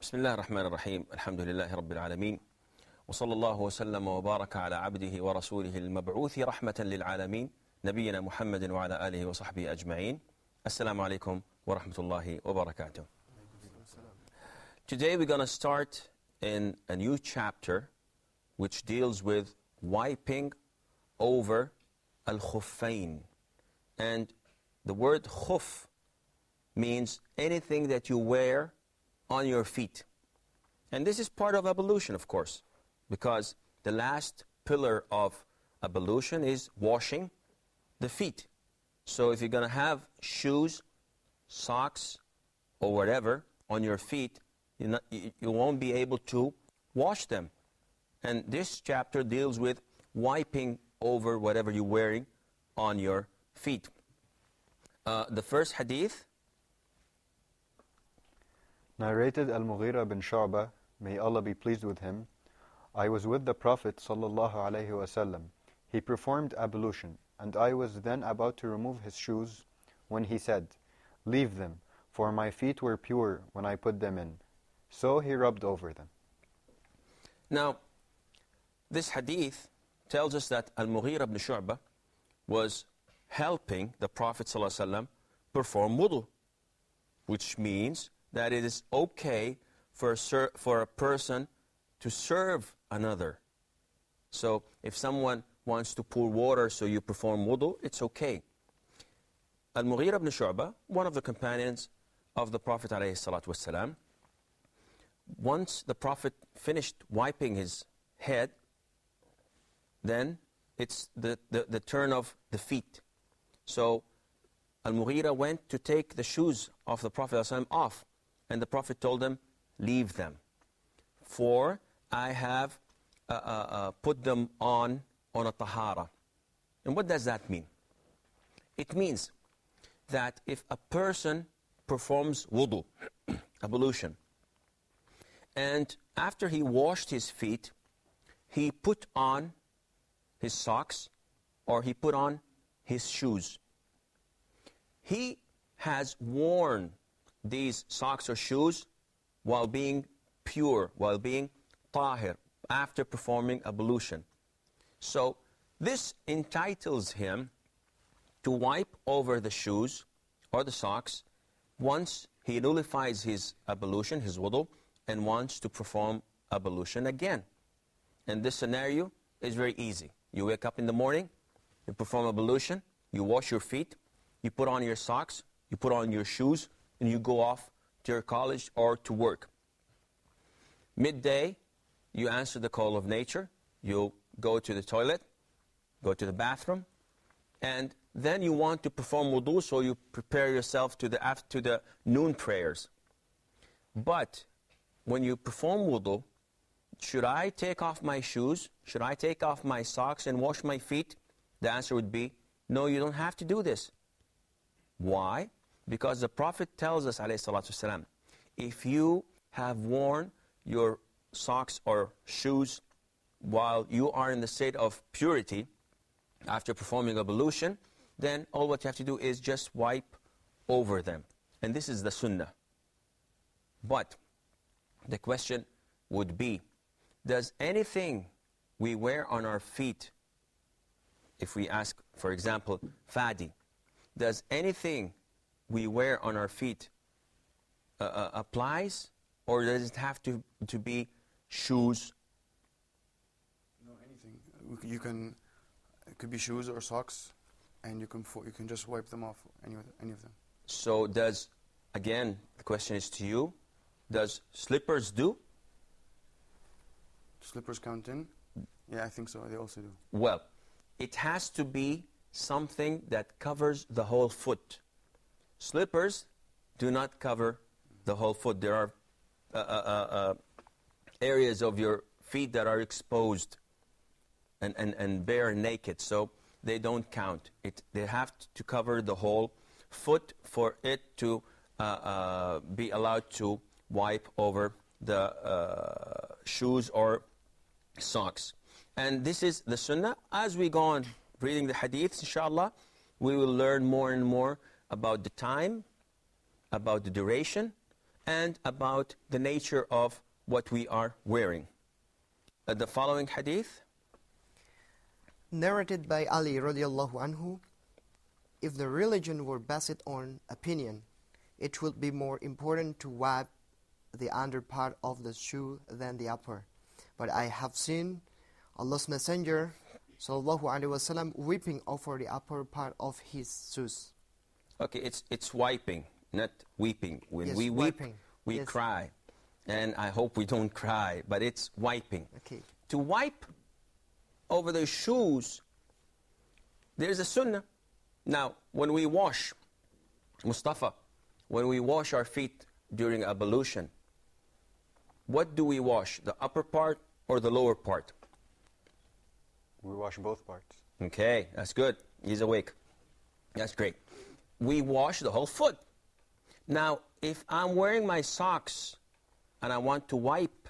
بسم الله الرحمن الرحيم الحمد لله رب العالمين وصلى الله وسلم وبارك على عبده ورسوله المبعوث رحمة للعالمين نبينا محمد وعلى آله وصحبه أجمعين. Assalamu alaikum wa rahmatullahi wa barakatuh. Today we're going to start in a new chapter which deals with wiping over al-khuffain. And the word khuf means anything that you wear on your feet. And this is part of ablution, of course, because the last pillar of ablution is washing the feet. So if you're going to have shoes, socks, or whatever on your feet, you won't be able to wash them. And this chapter deals with wiping over whatever you're wearing on your feet. The first hadith, narrated Al-Mughira bin Shu'bah, may Allah be pleased with him, I was with the Prophet sallallahu alaihi wasallam. He performed ablution, and I was then about to remove his shoes when he said, "Leave them, for my feet were pure when I put them in." So he rubbed over them. Now, this hadith tells us that Al-Mughira bin Shu'bah was helping the Prophet sallallahu alaihi wasallam perform wudu, which means that it is okay for a person to serve another. So if someone wants to pour water so you perform wudu, it's okay. Al-Mughira ibn Shu'bah, one of the companions of the Prophet ﷺ, once the Prophet finished wiping his head, then it's the turn of the feet. So Al-Mughira went to take the shoes of the Prophet ﷺ off, and the Prophet told him, "Leave them, for I have put them on a tahara." And what does that mean? It means that if a person performs wudu, ablution, and after he washed his feet, he put on his socks or he put on his shoes, he has worn these socks or shoes while being pure, while being tahir, after performing ablution. So this entitles him to wipe over the shoes or the socks once he nullifies his ablution, his wudu, and wants to perform ablution again. And this scenario is very easy. You wake up in the morning, you perform ablution, you wash your feet, you put on your socks, you put on your shoes, and you go off to your college or to work. Midday, you answer the call of nature, you go to the toilet, go to the bathroom, and then you want to perform wudu, so you prepare yourself to the noon prayers. But when you perform wudu, should I take off my shoes? Should I take off my socks and wash my feet? The answer would be, no, you don't have to do this. Why? Because the Prophet tells us, alayhi salatu wasalam, if you have worn your socks or shoes while you are in the state of purity after performing ablution, then all what you have to do is just wipe over them. And this is the sunnah. But the question would be, does anything we wear on our feet, if we ask, for example, Fadi, does anything we wear on our feet applies, or does it have to be shoes? No, anything. It could be shoes or socks, and you can just wipe them off, any of them. So again, the question is to you, does slippers do? Slippers count in? Yeah, I think so. They also do. Well, it has to be something that covers the whole foot. Slippers do not cover the whole foot. There are areas of your feet that are exposed and bare naked, so they don't count. They have to cover the whole foot for it to be allowed to wipe over the shoes or socks. And this is the sunnah. As we go on reading the hadiths, inshallah, we will learn more and more about the time, about the duration, and about the nature of what we are wearing. The following hadith. Narrated by Ali radiallahu anhu, if the religion were based on opinion, it would be more important to wipe the under part of the shoe than the upper. But I have seen Allah's Messenger sallallahu alaihi wasallam weeping over the upper part of his shoes. Okay, it's wiping, not weeping. When Yes, we weep, wiping. we Yes. cry. And I hope we don't cry, but it's wiping. Okay. To wipe over the shoes, there's a sunnah. Now, when we wash, Mustafa, when we wash our feet during ablution, what do we wash, the upper part or the lower part? We wash both parts. Okay, that's good. He's awake. That's great. We wash the whole foot. Now, if I'm wearing my socks and I want to wipe,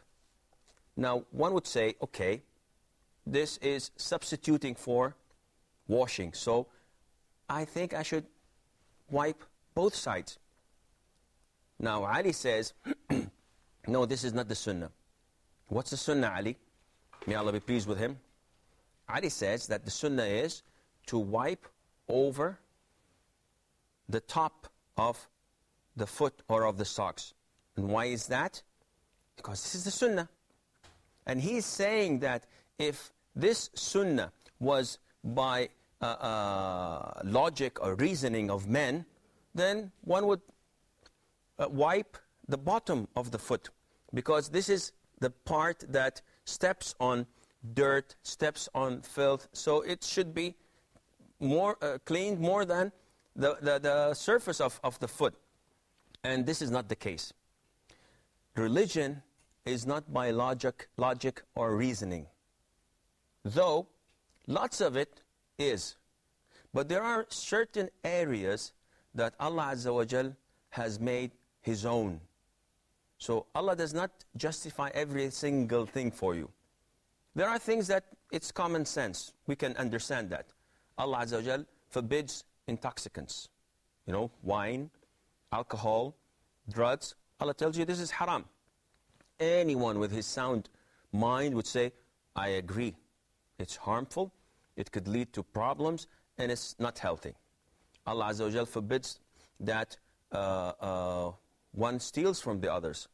now one would say, okay, this is substituting for washing. So I think I should wipe both sides. Now Ali says, no, this is not the sunnah. What's the sunnah, Ali? May Allah be pleased with him. Ali says that the sunnah is to wipe over the top of the foot or of the socks. And why is that? Because this is the sunnah. And he's saying that if this sunnah was by logic or reasoning of men, then one would wipe the bottom of the foot, because this is the part that steps on dirt, steps on filth, so it should be more cleaned more than the surface of the foot. And this is not the case. Religion is not by logic or reasoning, though lots of it is. But there are certain areas that Allah Azza wa Jal has made His own. So Allah does not justify every single thing for you. There are things that it's common sense. We can understand that. Allah Azza wa Jal forbids intoxicants. You know, wine, alcohol, drugs. Allah tells you this is haram. Anyone with his sound mind would say, I agree. It's harmful, it could lead to problems, and it's not healthy. Allah Azza wa Jal forbids that one steals from the others,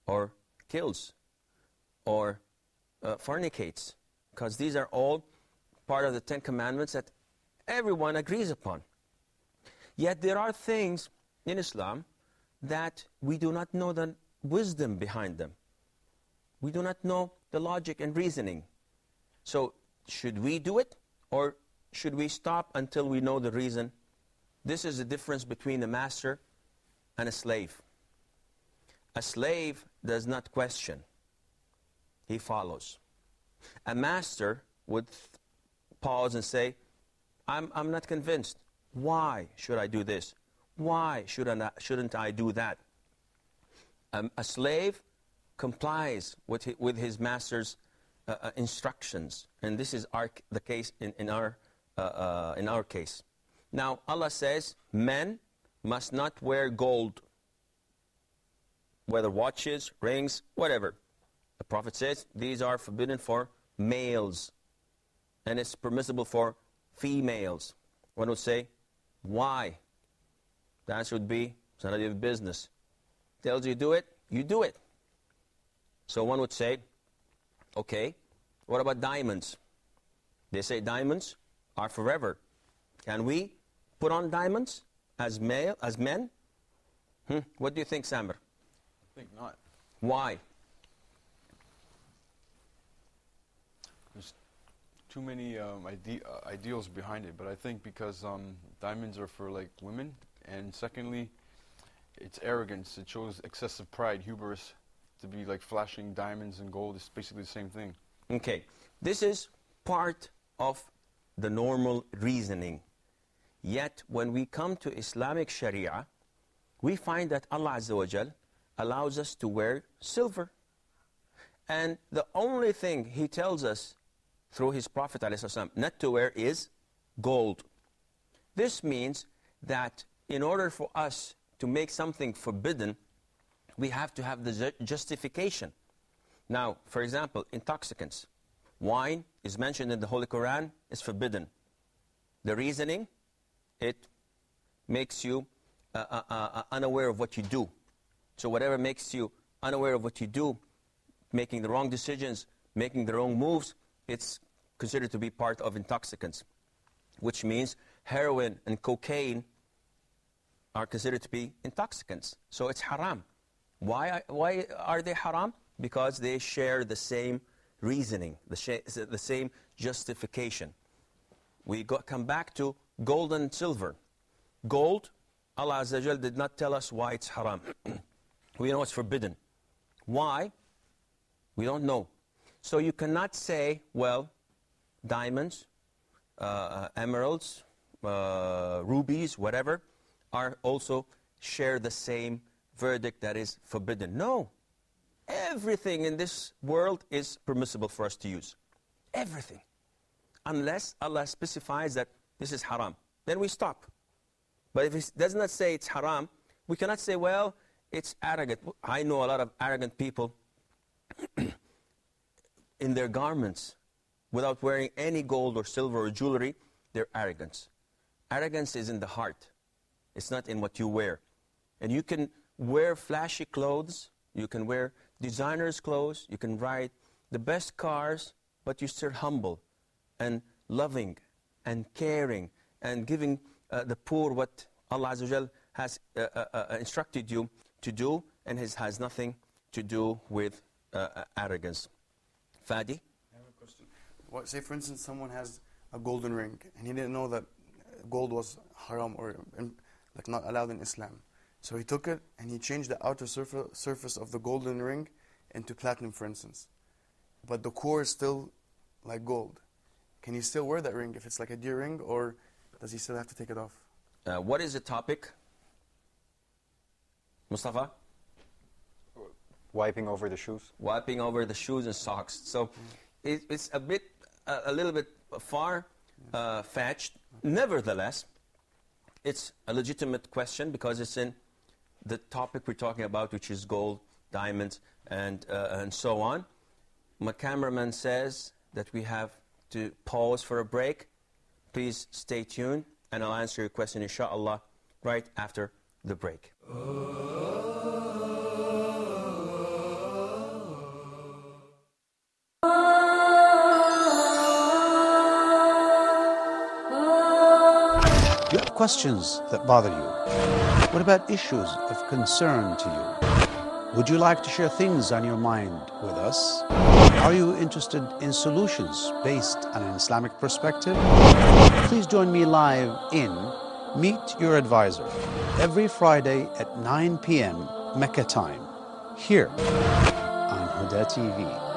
or kills, or fornicates, because these are all part of the 10 Commandments that everyone agrees upon. Yet there are things in Islam that we do not know the wisdom behind them. We do not know the logic and reasoning. So should we do it, or should we stop until we know the reason? This is the difference between a master and a slave. A slave does not question. He follows. A master would pause and say, I'm not convinced. Why should I do this? Why shouldn't I do that? A slave complies with his master's instructions, and this is the case in our case. Now Allah says men must not wear gold, whether watches, rings, whatever. The Prophet says these are forbidden for males, and it's permissible for females. One would say, why? The answer would be, it's none of your business. Tells you do it, you do it. So one would say, okay, what about diamonds? They say diamonds are forever. Can we put on diamonds as men? What do you think, Samir? I think not. Why? There's too many ideals behind it, but I think because diamonds are for like women, and secondly, it's arrogance. It shows excessive pride, hubris, to be like flashing diamonds and gold. It's basically the same thing. Okay, this is part of the normal reasoning. Yet when we come to Islamic Sharia, we find that Allah Azza wa Jal allows us to wear silver. And the only thing He tells us through His Prophet ﷺ not to wear is gold. This means that in order for us to make something forbidden, we have to have the justification. Now, for example, intoxicants. Wine is mentioned in the Holy Quran, is forbidden. The reasoning, it makes you unaware of what you do. So whatever makes you unaware of what you do, making the wrong decisions, making the wrong moves, it's considered to be part of intoxicants, which means heroin and cocaine are considered to be intoxicants. So it's haram. Why are they haram? Because they share the same reasoning, the same justification. We come back to gold and silver. Gold, Allah Azza wa Jal did not tell us why it's haram. We know it's forbidden. Why? We don't know. So you cannot say, well, diamonds, emeralds, rubies, whatever, are also share the same verdict that is forbidden. No. Everything in this world is permissible for us to use. Everything. Unless Allah specifies that this is haram. Then we stop. But if it does not say it's haram, we cannot say, well, it's arrogant. I know a lot of arrogant people in their garments, without wearing any gold or silver or jewelry, they're arrogant. Arrogance is in the heart. It's not in what you wear. And you can wear flashy clothes, you can wear designers' clothes, you can ride the best cars, but you're still humble and loving and caring and giving the poor what Allah Azza wa Jal has instructed you to do, and it has nothing to do with arrogance. Fadi? I have a question. Say, for instance, someone has a golden ring, and he didn't know that gold was haram or like not allowed in Islam. So he took it and he changed the outer surface of the golden ring into platinum, for instance. But the core is still like gold. Can he still wear that ring if it's like a deer ring, or does he still have to take it off? What is the topic? Mustafa? Wiping over the shoes. Wiping over the shoes and socks. So it's a little bit far-fetched. Nevertheless, it's a legitimate question because it's in the topic we're talking about, which is gold, diamonds, and so on. My cameraman says that we have to pause for a break. Please stay tuned, and I'll answer your question, inshallah, right after the break. You have questions that bother you. What about issues of concern to you? Would you like to share things on your mind with us? Are you interested in solutions based on an Islamic perspective? Please join me live in Meet Your Advisor every Friday at 9 p.m. Mecca time, here on Huda TV.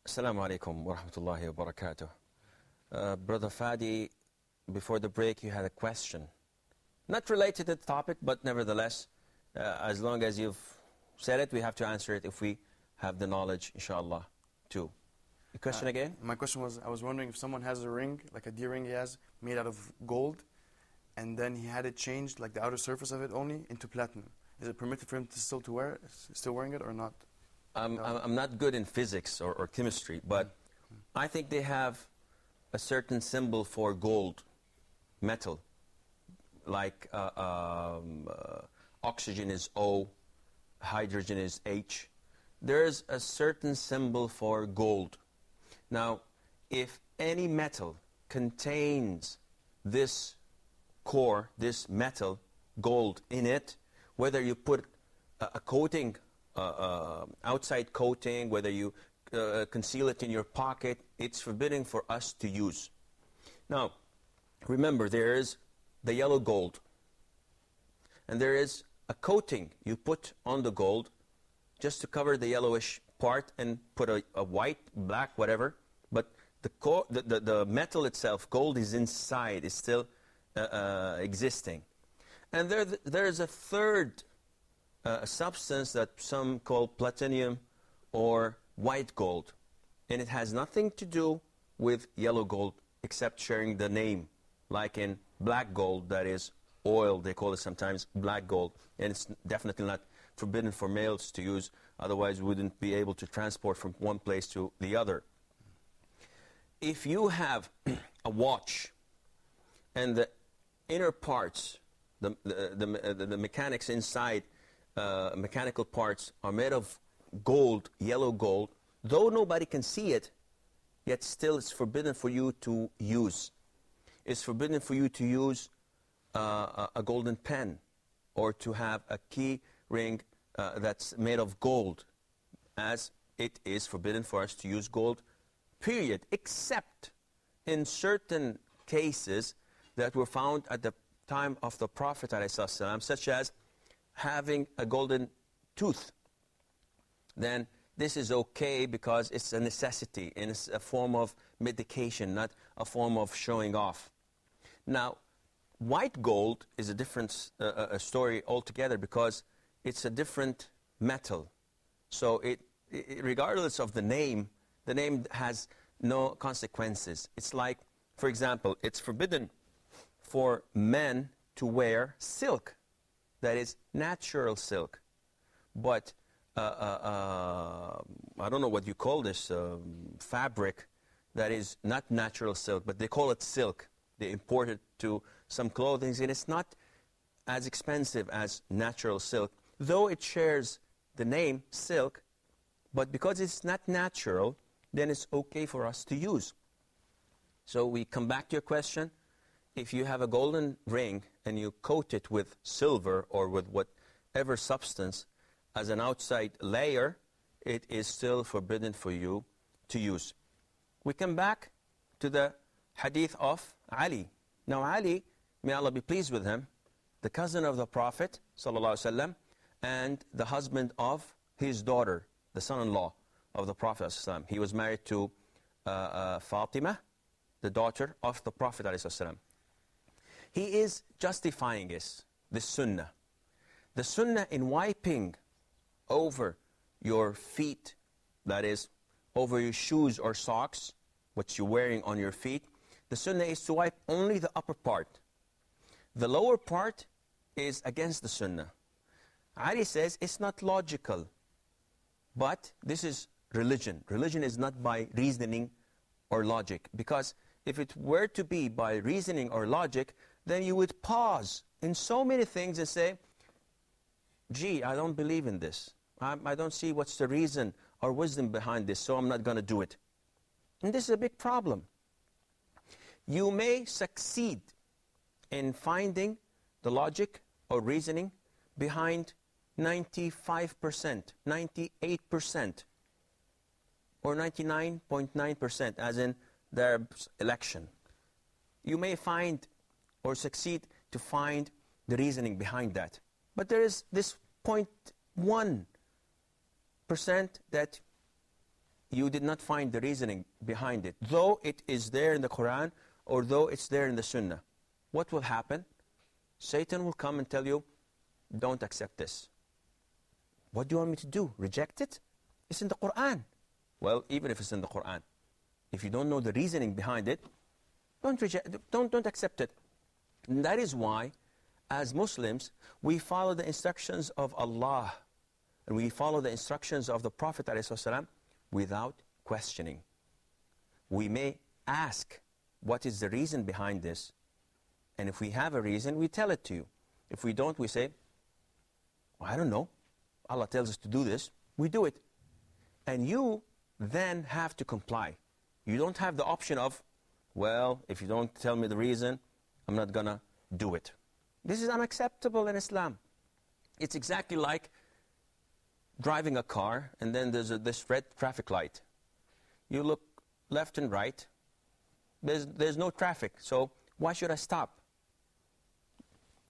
Assalamu alaikum wa rahmatullahi wa barakatuh. Brother Fadi, before the break you had a question. Not related to the topic, but nevertheless, as long as you've said it, we have to answer it if we have the knowledge, inshallah, too. The question again? My question was, I was wondering if someone has a ring, like a deer ring he has, made out of gold, and then he had it changed, like the outer surface of it only, into platinum. Is it permitted for him to still wearing it or not? I'm not good in physics or chemistry, but I think they have a certain symbol for gold, metal, like oxygen is O, hydrogen is H. There's a certain symbol for gold. Now, if any metal contains this core, this metal, gold in it, whether you put a coating, outside coating, whether you conceal it in your pocket, it's forbidden for us to use. Now, remember, there is the yellow gold, and there is a coating you put on the gold just to cover the yellowish part and put a white, black, whatever, but the metal itself, gold is inside, is still existing. And there's a third substance that some call platinum or white gold. And it has nothing to do with yellow gold except sharing the name, like in black gold, that is oil, they call it sometimes black gold. And it's definitely not forbidden for males to use, otherwise we wouldn't be able to transport from one place to the other. If you have a watch and the inner parts, the mechanics inside, mechanical parts are made of gold, yellow gold, though nobody can see it, yet still it's forbidden for you to use. It's forbidden for you to use a golden pen or to have a key ring that's made of gold, as it is forbidden for us to use gold, period, except in certain cases that were found at the time of the Prophet ﷺ, such as having a golden tooth. Then this is okay because it's a necessity and it's a form of medication, not a form of showing off. Now, white gold is a different story altogether because it's a different metal. So regardless of the name has no consequences. It's like, for example, it's forbidden for men to wear silk, that is natural silk. But I don't know what you call this fabric that is not natural silk, but they call it silk. They import it to some clothing, and it's not as expensive as natural silk, though it shares the name silk, but because it's not natural, then it's okay for us to use. So we come back to your question. If you have a golden ring and you coat it with silver or with whatever substance as an outside layer, it is still forbidden for you to use. We come back to the hadith of Ali. Now Ali, may Allah be pleased with him, the cousin of the Prophet ﷺ, and the husband of his daughter, the son-in-law of the Prophet ﷺ. He was married to Fatima, the daughter of the Prophet ﷺ. He is justifying this sunnah. The sunnah in wiping over your feet, that is, over your shoes or socks, what you're wearing on your feet, the sunnah is to wipe only the upper part. The lower part is against the sunnah. Ali says it's not logical, but this is religion. Religion is not by reasoning or logic, because if it were to be by reasoning or logic, then you would pause in so many things and say, gee, I don't believe in this. I don't see what's the reason or wisdom behind this, so I'm not going to do it. And this is a big problem. You may succeed in finding the logic or reasoning behind 95%, 98%, or 99.9%, as in the Arabs' election. You may find or succeed to find the reasoning behind that. But there is this 0.1% that you did not find the reasoning behind it, though it is there in the Quran or though it's there in the Sunnah. What will happen? Satan will come and tell you, don't accept this. What do you want me to do? Reject it? It's in the Quran. Well, even if it's in the Quran, if you don't know the reasoning behind it, don't accept it. And that is why, as Muslims, we follow the instructions of Allah and we follow the instructions of the Prophet ﷺ without questioning. We may ask, what is the reason behind this? And if we have a reason, we tell it to you. If we don't, we say, well, I don't know. Allah tells us to do this. We do it. And you then have to comply. You don't have the option of, well, if you don't tell me the reason, I'm not going to do it. This is unacceptable in Islam. It's exactly like driving a car and then there's this red traffic light. You look left and right. There's no traffic, so why should I stop?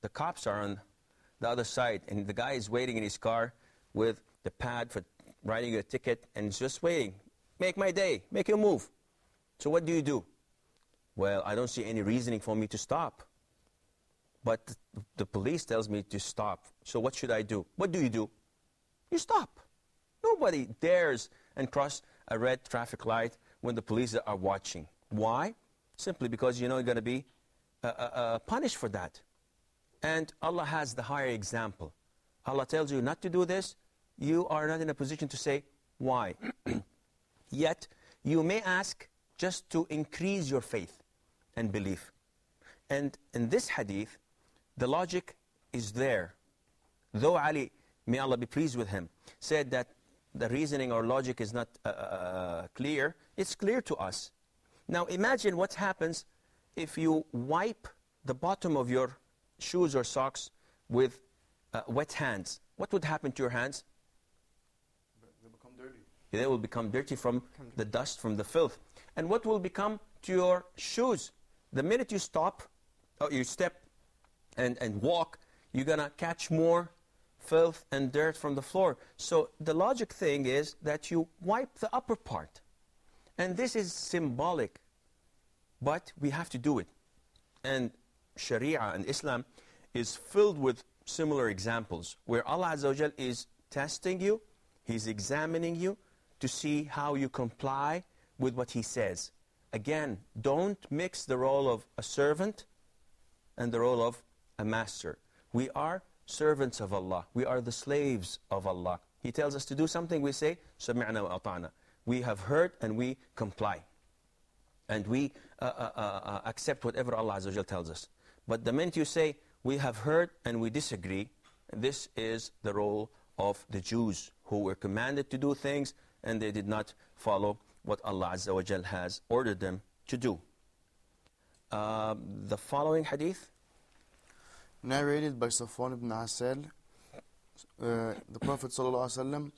The cops are on the other side and the guy is waiting in his car with the pad for writing a ticket and just waiting. Make my day. Make your move. So what do? Well, I don't see any reasoning for me to stop. But the police tells me to stop. So what should I do? What do? You stop. Nobody dares and cross a red traffic light when the police are watching. Why? Simply because you know you're going to be punished for that. And Allah has the higher example. Allah tells you not to do this. You are not in a position to say why. Yet, you may ask just to increase your faith and belief. And in this hadith, the logic is there. Though Ali, may Allah be pleased with him, said that the reasoning or logic is not clear, it's clear to us. Now imagine what happens if you wipe the bottom of your shoes or socks with wet hands. What would happen to your hands? They become dirty. They will become dirty from the dust, from the filth. And what will become to your shoes? The minute you stop, or you step and walk, you're going to catch more filth and dirt from the floor. So the logic thing is that you wipe the upper part. And this is symbolic, but we have to do it. And Sharia and Islam is filled with similar examples where Allah Azza wa Jal is testing you, He's examining you to see how you comply with what He says. Again, don't mix the role of a servant and the role of a master. We are servants of Allah. We are the slaves of Allah. He tells us to do something, we say, سَمِعْنَا وَأَطَعْنَا. We have heard and we comply. And we accept whatever Allah Azza wa Jal tells us. But the minute you say, we have heard and we disagree, this is the role of the Jews who were commanded to do things and they did not follow what Allah Azza wa Jal has ordered them to do. The following hadith. Narrated by Safwan ibn Asal, the Prophet ﷺ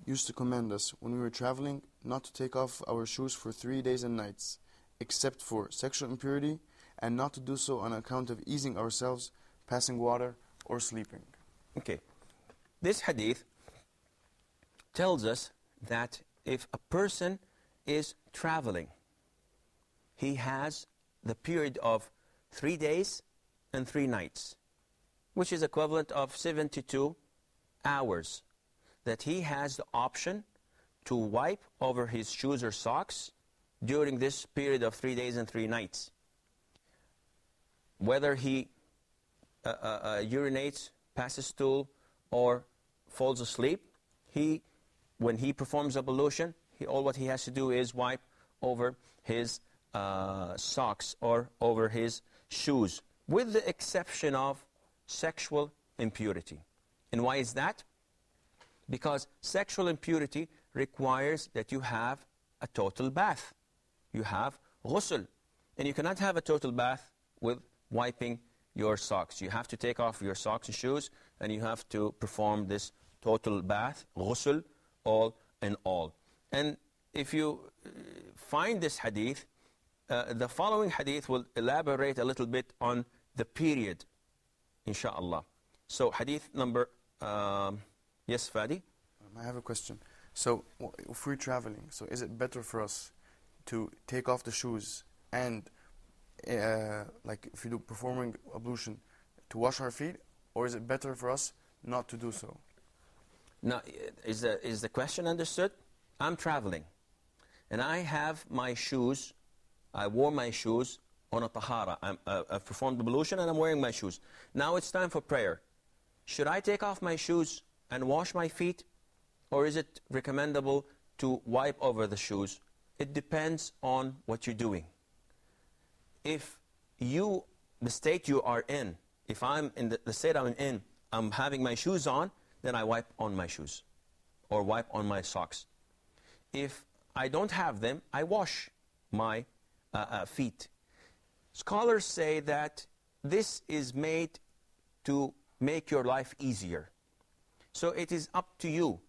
used to command us when we were traveling not to take off our shoes for 3 days and nights, except for sexual impurity, and not to do so on account of easing ourselves, passing water, or sleeping. Okay. This hadith tells us that if a person is traveling, he has the period of 3 days and 3 nights, which is equivalent of 72 hours, that he has the option to wipe over his shoes or socks during this period of 3 days and 3 nights. Whether he urinates, passes stool, or falls asleep, when he performs ablution, all what he has to do is wipe over his socks or over his shoes, with the exception of sexual impurity. And why is that? Because sexual impurity requires that you have a total bath. You have ghusl. And you cannot have a total bath with wiping your socks. You have to take off your socks and shoes, and you have to perform this total bath, ghusl, all in all. And if you find this hadith, the following hadith will elaborate a little bit on the period, inshaAllah. So hadith number, yes, Fadi? I have a question. So if we're traveling, so is it better for us to take off the shoes and like if we do performing ablution, to wash our feet, or is it better for us not to do so? Now, is the question understood? I'm traveling, and I have my shoes, I wore my shoes on a tahara. I've performed ablution and I'm wearing my shoes. Now it's time for prayer. Should I take off my shoes and wash my feet, or is it recommendable to wipe over the shoes? It depends on what you're doing. If the state you are in, if I'm in the state I'm in, I'm having my shoes on, then I wipe on my shoes or wipe on my socks. If I don't have them, I wash my feet. Scholars say that this is made to make your life easier. So it is up to you.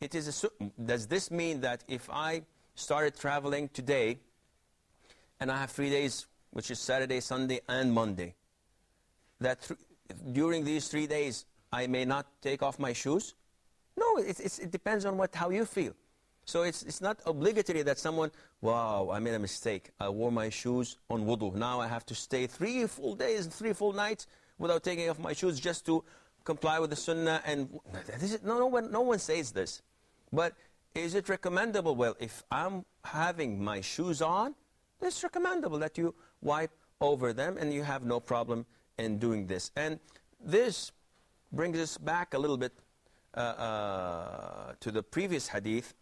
Does this mean that if I started traveling today and I have 3 days, which is Saturday, Sunday, and Monday, that during these 3 days I may not take off my shoes? No, it depends on how you feel. So it's not obligatory that someone, wow, I made a mistake. I wore my shoes on wudu. Now I have to stay 3 full days, 3 full nights without taking off my shoes just to comply with the sunnah. And no one says this. But is it recommendable? Well, if I'm having my shoes on, it's recommendable that you wipe over them, and you have no problem in doing this. And this brings us back a little bit to the previous hadith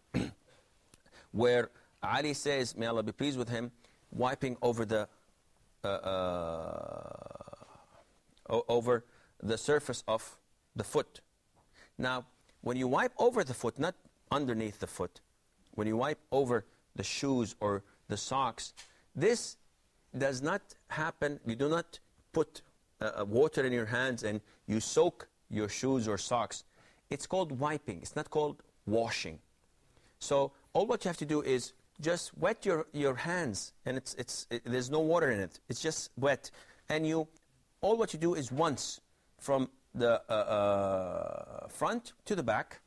where Ali says, may Allah be pleased with him, wiping over the surface of the foot. Now, when you wipe over the foot, not underneath the foot, when you wipe over the shoes or the socks, this does not happen. You do not put water in your hands and you soak your shoes or socks. It's called wiping. It's not called washing. So all what you have to do is just wet your hands, and there's no water in it. It's just wet. And all what you do is once from the front to the back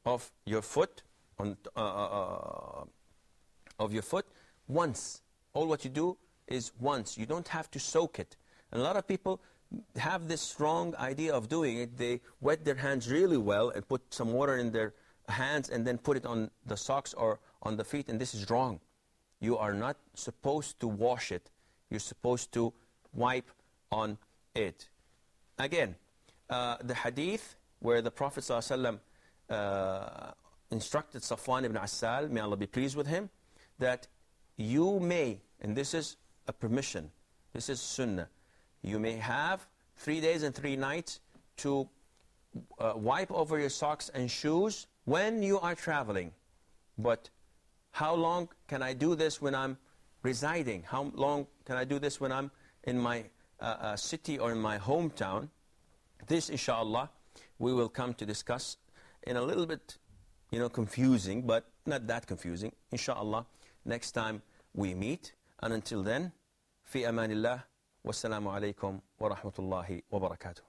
of your foot, once. All what you do is once. You don't have to soak it. And a lot of people have this wrong idea of doing it. They wet their hands really well and put some water in their hands and then put it on the socks or on the feet, and this is wrong. You are not supposed to wash it. You're supposed to wipe on it. Again, the hadith where the Prophet ﷺ instructed Safwan ibn Assal, may Allah be pleased with him, that you may, and this is a permission, this is sunnah, you may have 3 days and 3 nights to wipe over your socks and shoes when you are traveling. But how long can I do this when I'm residing? How long can I do this when I'm in my city or in my hometown? This, inshallah, we will come to discuss in a little bit, confusing, but not that confusing. Inshallah, next time we meet. And until then, fi amanillah, wassalamu alaikum wa rahmatullahi wa barakatuh.